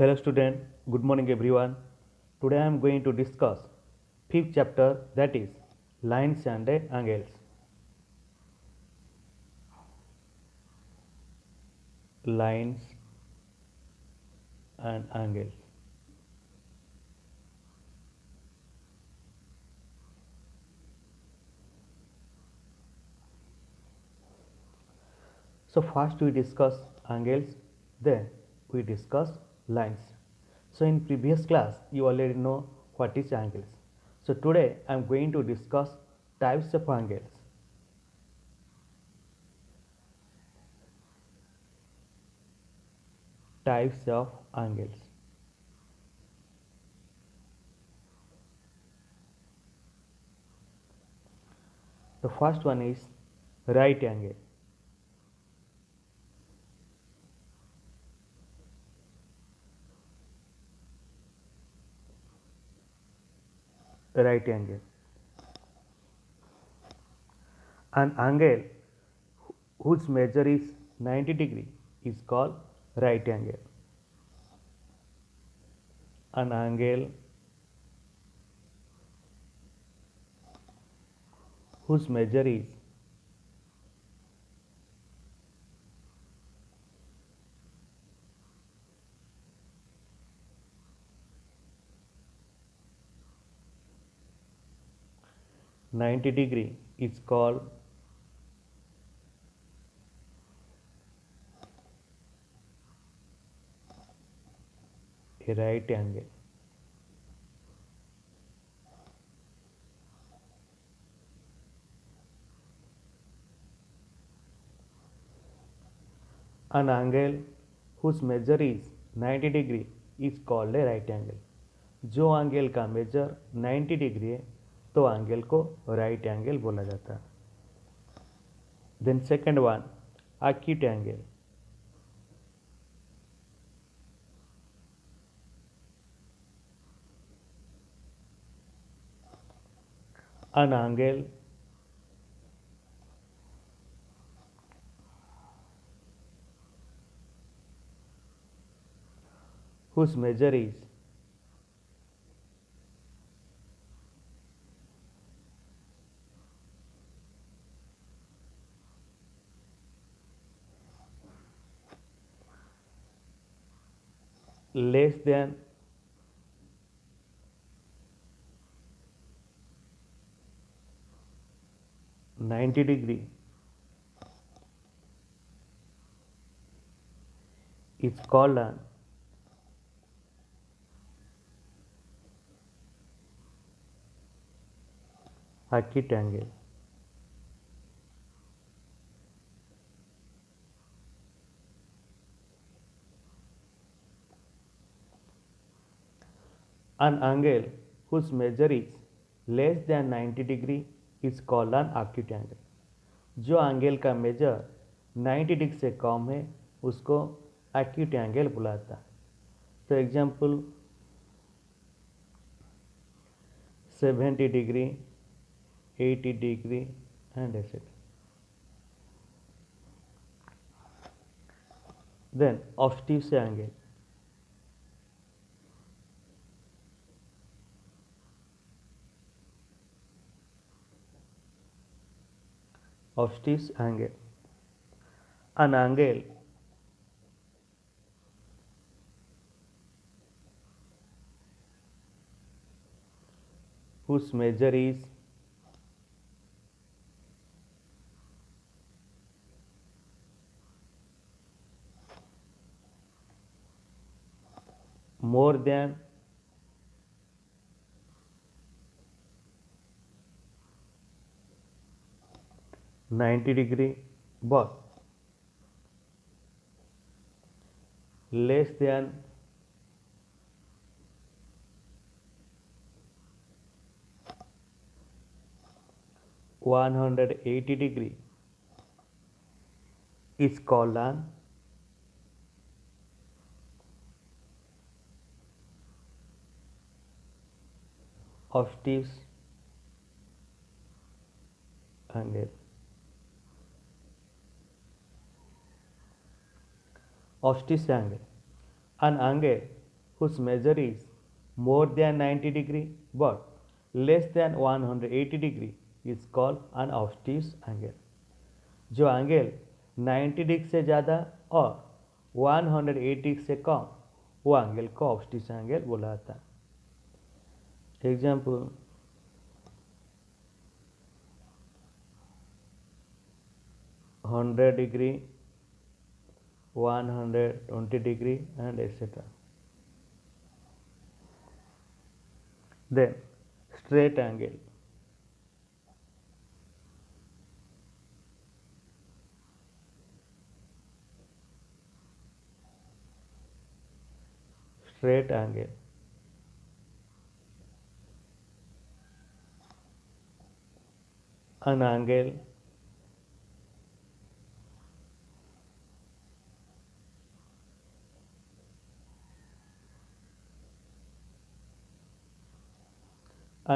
Hello student, good morning everyone. Today I am going to discuss fifth chapter, that is lines and angles. Lines and angles. So first we discuss angles, then we discuss lines. So in previous class you already know what is angles. So today I am going to discuss types of angles. Types of angles. The first one is right angle. Right angle. An angle whose measure is 90 degree is called right angle. An angle whose measure is 90 degree is called a right angle. An angle whose measure is 90 degree is called a right angle. जो angle का measure 90 degree है तो angle को right angle बोला जाता है. Then second one acute angle. An angle whose measure is less than 90 degree is called an acute angle. An angle whose measure is less than 90 degree is called an acute angle. जो angle का measure 90 degree से कम है उसको acute angle बुलाता है. तो example 70 degree, 80 degree and etcetera. Then obtuse angle. Obtuse angle. An angle whose measure is more than 90 degree but less than 180 degree is called an obtuse angle. Obtuse angle. An angle whose measure is more than 90 degree but less than 180 degree is called an obtuse angle. जो angle 90 degree से ज़्यादा और 180 से कम वो angle को obtuse angle बोला जाता है। Example 100 degree, 120 degree and etc. Then straight angle. Straight angle. An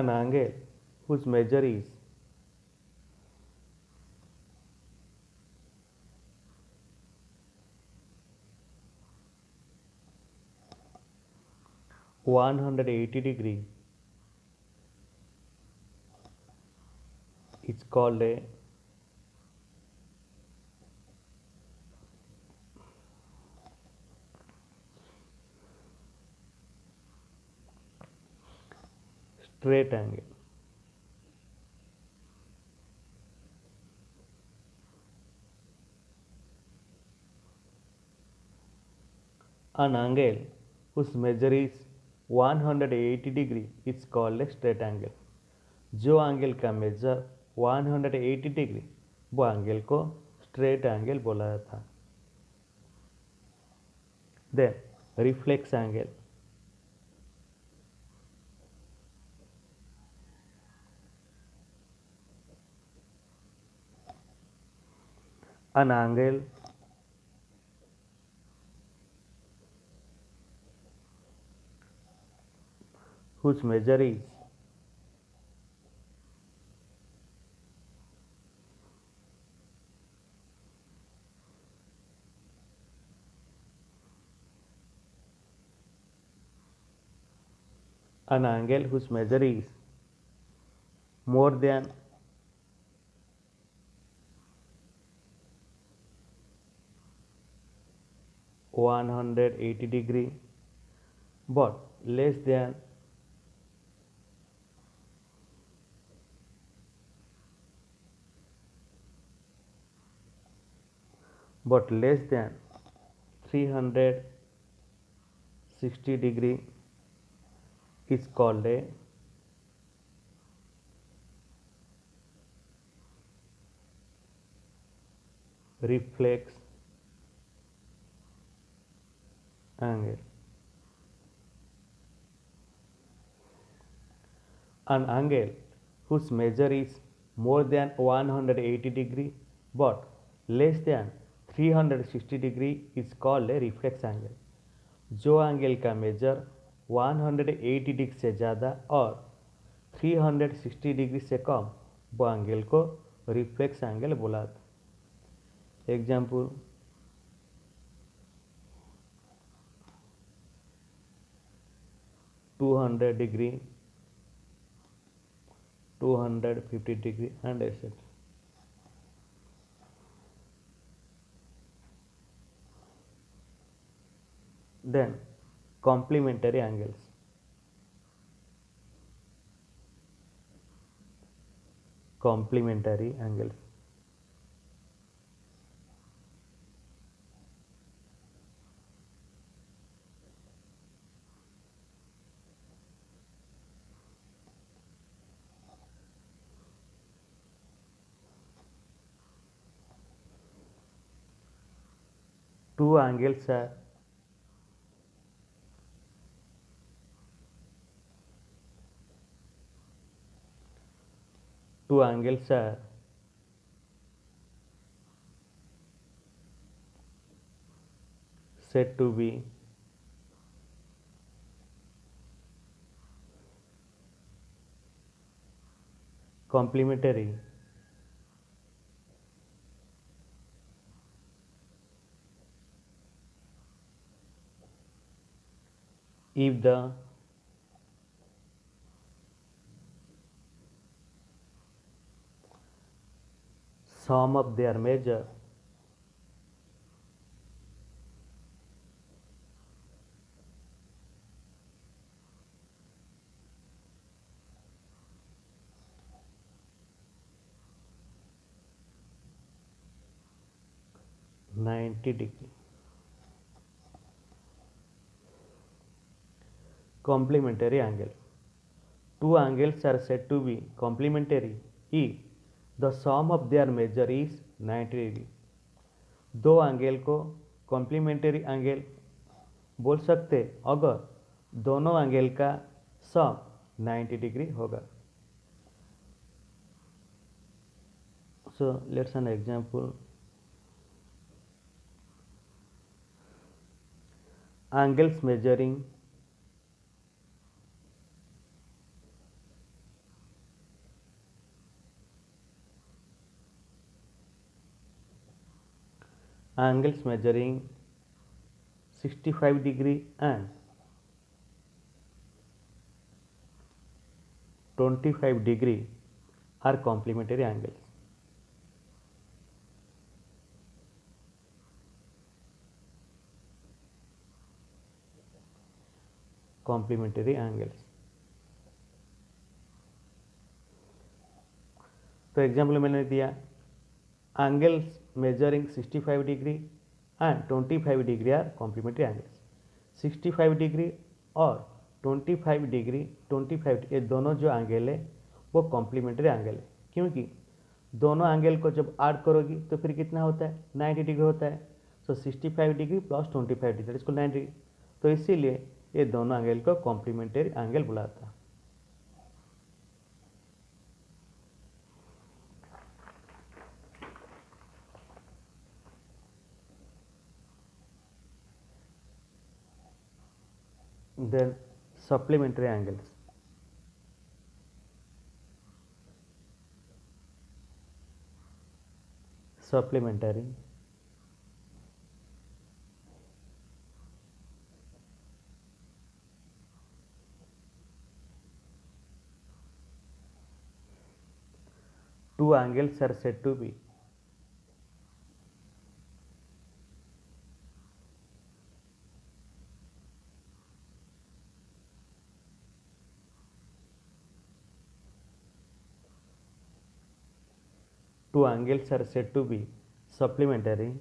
angle whose measure is (180°) is called a straight angle. An angle whose measure is 180° is called a straight angle. जो angle का measure 180 degree वो angle को straight angle बोला जाता है। Then reflex angle. An angle whose measure is more than 180° but less than 360° is called a reflex angle. An angle whose measure is more than 180° but less than 360° is called a reflex angle. जो angle का measure 180 degree से ज़्यादा और 360 degree से कम वो angle को reflex angle बोला जाता है। Example 200°, 250° and etc. Then complementary angles. Complementary angles. Two angles are said to be complementary if the sum of their measure (90°). Complementary angle. Two angles are said to be complementary if the sum of their measure is 90°। दो angle को complementary angle बोल सकते अगर दोनों angle का सम 90° होगा। So let's an example. Angles measuring angles measuring 65° and 25° are complementary angles. Complementary angles. तो example मैंने दिया angles measuring 65° and 25° are complementary angles. 65° और 25° ये दोनों जो एंगल है वो कॉम्प्लीमेंट्री एंगल है, क्योंकि दोनों एंगल को जब ऐड करोगी तो फिर कितना होता है 90° होता है। सो 65° प्लस 25% इसको 90°। तो इसीलिए ये दोनों एंगल को कॉम्प्लीमेंट्री एंगल बुलाता है। Then supplementary angles. Supplementary two angles are said to be supplementary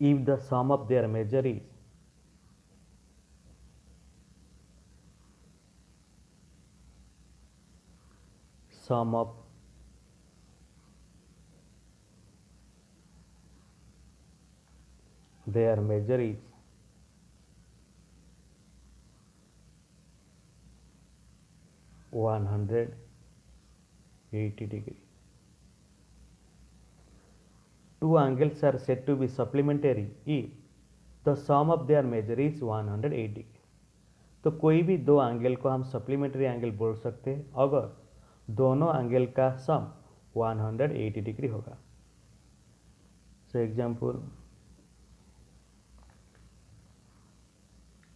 if the sum of their measure is sum of their measure is 180°. Two angles are said to be supplementary if the sum of their measure is 180°. तो कोई भी दो angle को हम supplementary angle बोल सकते हैं अगर दोनों एंगल का सम 180° होगा। So example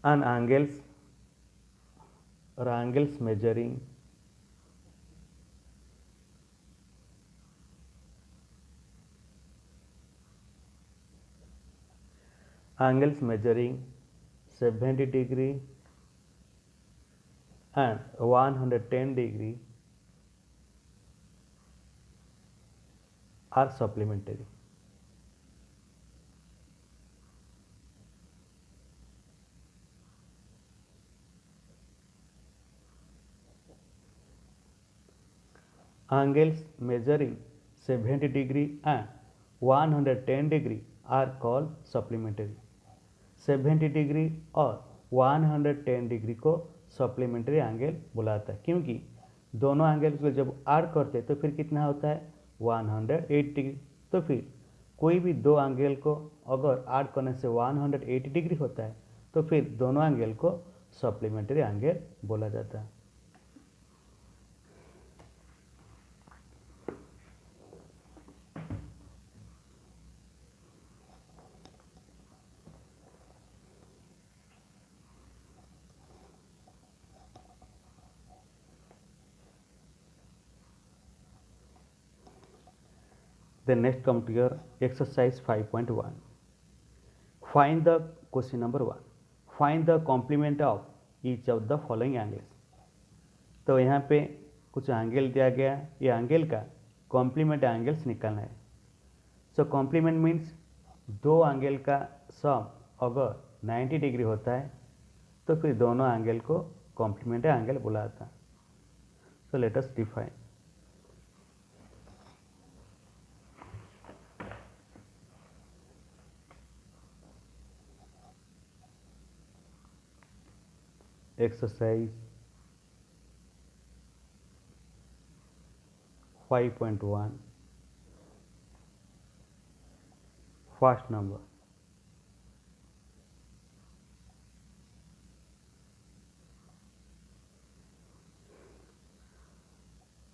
an angles measuring angles measuring 70° and 110° are supplementary. Angles measuring 70° and 110° are called supplementary. 70° और 110° को सप्लीमेंट्री एंगल बोला जाता है, क्योंकि दोनों एंगल को जब ऐड करते हैं तो फिर कितना होता है 180 डिग्री। तो फिर कोई भी दो एंगल को अगर ऐड करने से 180 डिग्री होता है तो फिर दोनों एंगल को सप्लीमेंट्री एंगल बोला जाता है। Then next come to your exercise 5.1. Find the question number 1. Find the complement of each of the following angles. तो यहाँ पे कुछ एंगल दिया गया, ये एंगल का कॉम्प्लीमेंट एंगल्स निकालना है। सो कॉम्प्लीमेंट मीन्स दो एंगल का सम अगर 90 डिग्री होता है तो फिर दोनों एंगल को कॉम्प्लीमेंट एंगल बोला जाता है। So let us define. Exercise 5.1 first number.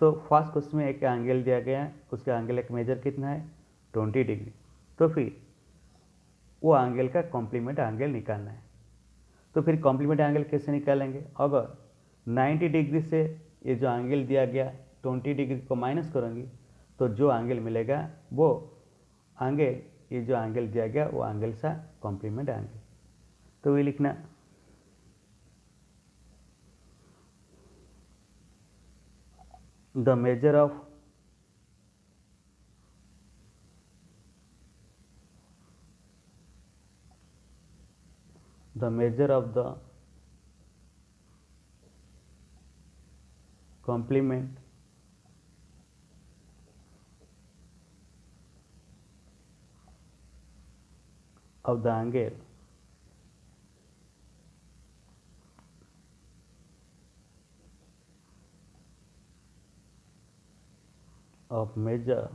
तो फर्स्ट क्वेश्चन में एक एंगल दिया गया है, उसका एंगल एक मेजर कितना है 20 डिग्री। तो फिर वो एंगल का कॉम्प्लीमेंट एंगल निकालना है। तो फिर कॉम्प्लीमेंट एंगल कैसे निकालेंगे? अगर 90 डिग्री से ये जो एंगल दिया गया 20 डिग्री को माइनस करेंगे तो जो एंगल मिलेगा वो एंगल, ये जो एंगल दिया गया वो एंगल सा कॉम्प्लीमेंट एंगल। तो ये लिखना the measure of the complement of the angle of measure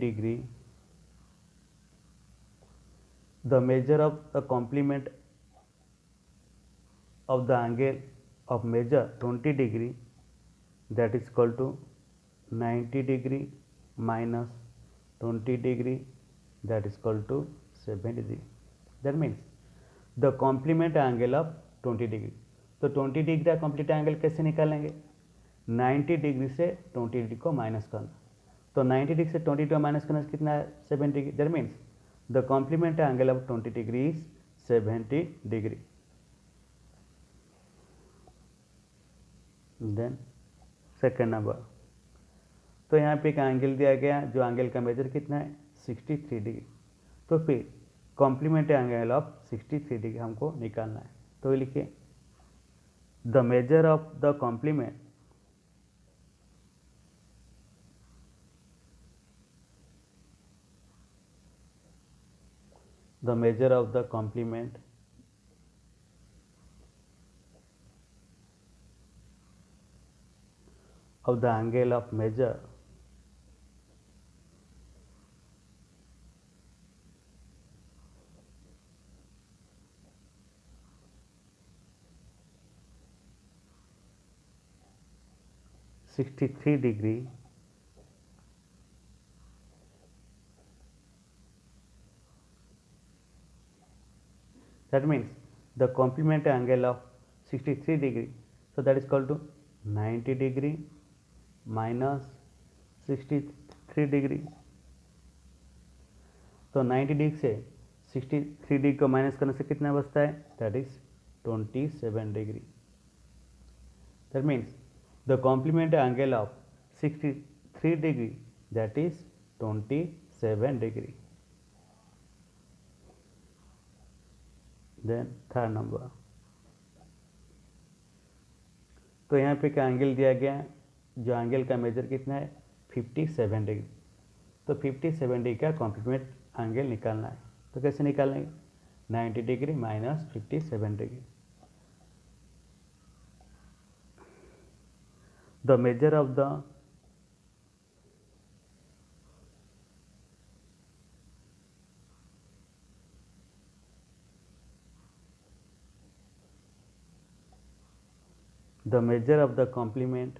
degree, the measure of the complement of the angle of measure 20 degree, that is equal to 90 degree minus 20 degree, that is equal to 70 degree. That means the complement angle of 20 degree. तो 20 degree का complete angle कैसे निकालेंगे? 90 degree से 20 degree को minus करना। तो 90 degree से 20 degree minus करना कितना है 70 degree. That means the complement angle of 20 degree is 70 degree. Then second number, तो यहाँ पे एक एंगल दिया गया जो एंगल का मेजर कितना है 63 डिग्री। तो फिर कॉम्प्लीमेंट एंगल ऑफ 63 डिग्री हमको निकालना है। तो लिखिए the measure of the complement of the angle of measure (63 degree) that means the complement angle of 63 degree, so that is equal to 90 degree minus 63 degree. तो 90 degree से 63 degree को minus करने से कितना बचता है? That is 27 degree. That means the complement angle of 63 degree that is 27 degree. Then third number, तो यहाँ पे क्या एंगल दिया गया है, जो एंगल का मेजर कितना है 57 डिग्री। तो 57 डिग्री का कॉम्प्लीमेंट एंगल निकालना है। तो कैसे निकालेंगे, 90 degree minus 57 degree. The measure of the complement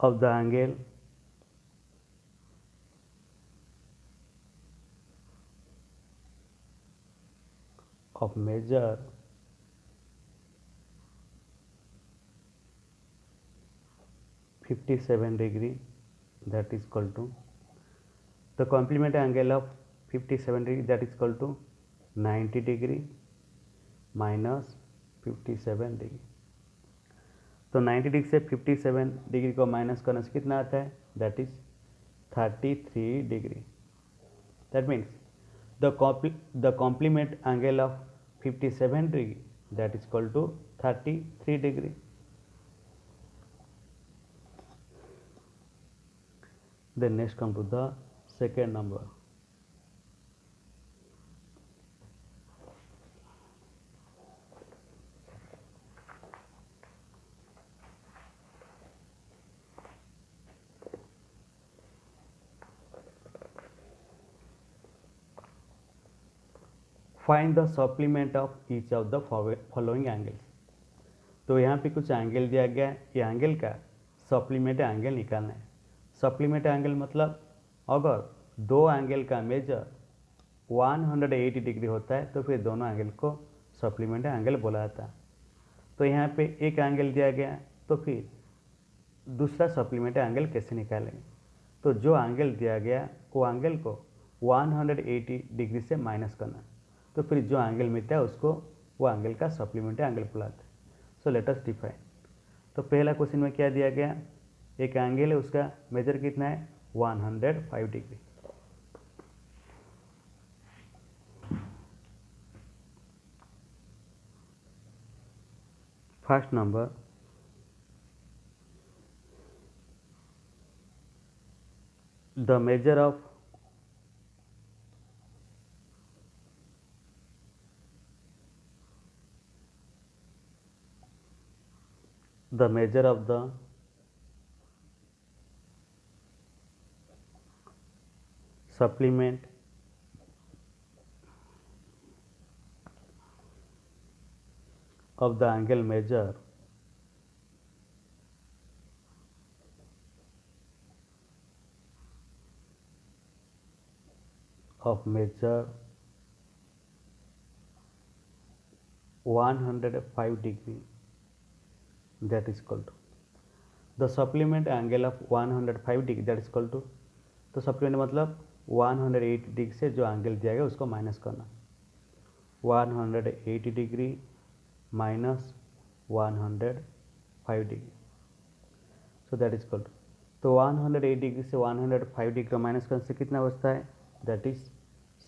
of the angle of measure (57°) that is equal to the complement angle of 57° that is equal to 90 degree minus 57 degree. तो 90 degree से 57 degree को minus करने से कितना आता है, that is 33 degree. That means the complement angle of 57 degree that is equal to 33 degree. Then next come to the second number. Find the supplement of each of the following angles. तो यहाँ पे कुछ angle दिया गया है, ये angle का supplement angle निकालना है। सप्लीमेंट एंगल मतलब अगर दो एंगल का मेजर 180 डिग्री होता है तो फिर दोनों एंगल को सप्लीमेंट एंगल बोला जाता है। तो यहाँ पे एक एंगल दिया गया है तो फिर दूसरा सप्लीमेंट एंगल कैसे निकालेंगे, तो जो एंगल दिया गया वो एंगल को 180 डिग्री से माइनस करना, तो फिर जो एंगल मिलता है उसको वो एंगल का सप्लीमेंट एंगल बुलाते हैं। So let us define. तो पहला क्वेश्चन में क्या दिया गया, एक एंगल है उसका मेजर कितना है 105 degree. First number, the measure of the supplement of the angle measure of measure 105 degree that is equal to the supplement angle of 105 degree that is equal to, तो सप्लीमेंट मतलब 180 degree से जो angle दिया गया उसको minus करना, 180 degree minus 105 degree, so that is equal to, तो 180 degree से 105 डिग्री का माइनस करने से कितना बचता है, that is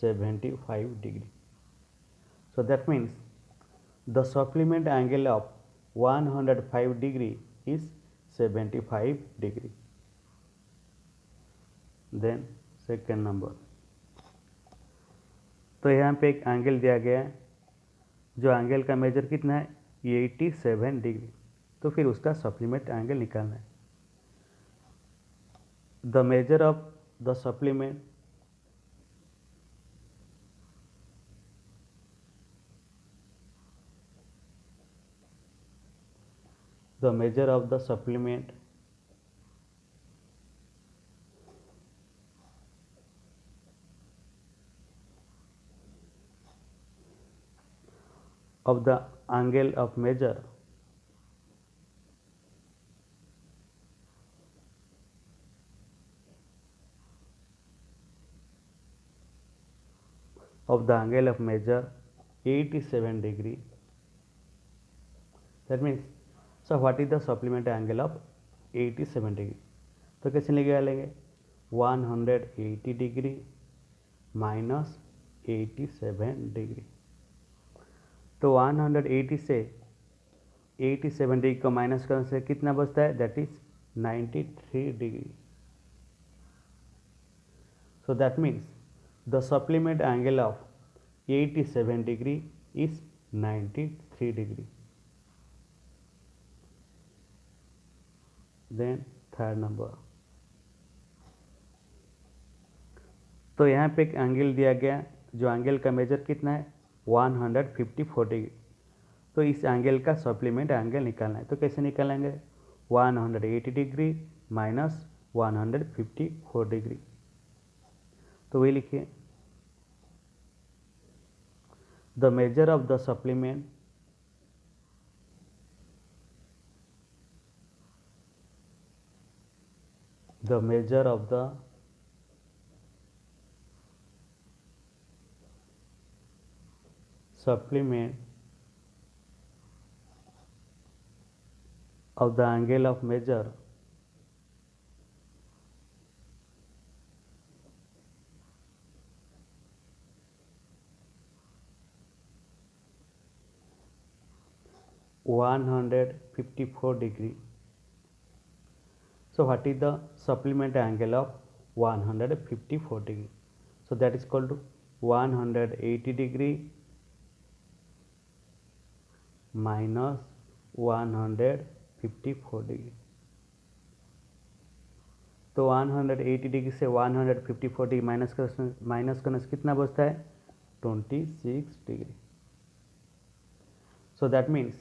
75 degree. So that means the supplement angle of 105 degree is 75 degree. Then second number, तो यहाँ पे एक एंगल दिया गया है, जो एंगल का मेजर कितना है 87 डिग्री, तो फिर उसका सप्लीमेंट एंगल निकालना है। The measure of the supplement the measure of the supplement of the angle of measure of the angle of measure 87 degree, that means so what is the supplement angle of 87 degree, तो कैसे निकालेंगे 180 degree minus 87 degree, तो 180 से 87 degree को minus करने से कितना बचता है, that is 93 degree. So that means the supplement angle of 87 degree is 93 degree. Then third number. तो यहाँ पे एक एंगल दिया गया, जो एंगल का मेजर कितना है 154 डिग्री. तो इस एंगल का सप्लीमेंट एंगल निकालना है. तो कैसे निकालेंगे, 180 डिग्री माइनस 154 डिग्री. तो वही लिखिए, the measure of the supplement of the supplement of the angle of measure (154 degree). So what is the supplement angle of 154 degree? So that is called to 180 degree minus 154 degree. तो 180 degree से 154 degree minus करने से कितना बचता है, 26 degree. So that means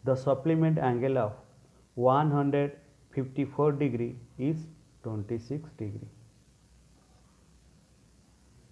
the supplement angle of 154 degree is 26 degree.